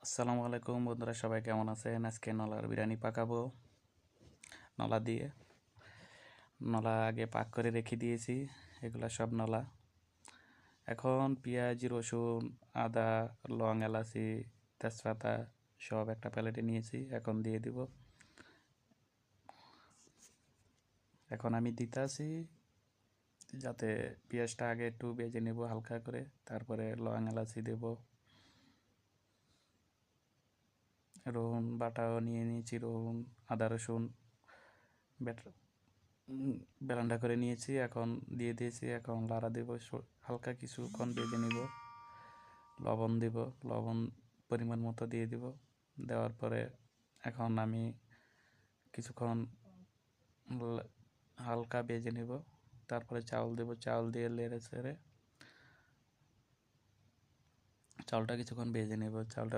আসসালামু আলাইকুম বন্ধুরা, সবাই কেমন আছেন? আজকে নলার বিরিয়ানি পাকাবো। নলা দিয়ে নলা আগে পাক করে রেখে দিয়েছি, এগুলা সব নলা। এখন পেঁয়াজ, রসুন, আদা, লং, এলাচি, তেজপাতা সব একটা প্লেটে নিয়েছি, এখন দিয়ে দিব। এখন আমি দিতেছি যাতে পেঁয়াজটা আগে একটু ভেজে নেব হালকা করে, তারপরে লং এলাচি দেব। রসুন বাটাও নিয়ে নিয়েছি, রসুন আদা রসুন ব্লেন্ডার করে নিয়েছি, এখন দিয়ে দিয়েছি। এখন লাড়া দেব, হালকা কিছুক্ষণ ভেজে নিব। লবণ দেব, লবণ পরিমাণ মতো দিয়ে দিব। দেওয়ার পরে এখন আমি কিছুক্ষণ হালকা ভেজে নেব, তারপরে চাউল দেব। চাউল দিয়ে নেড়ে চেড়ে চাউলটা কিছুক্ষণ ভেজে নেব। চাউলটা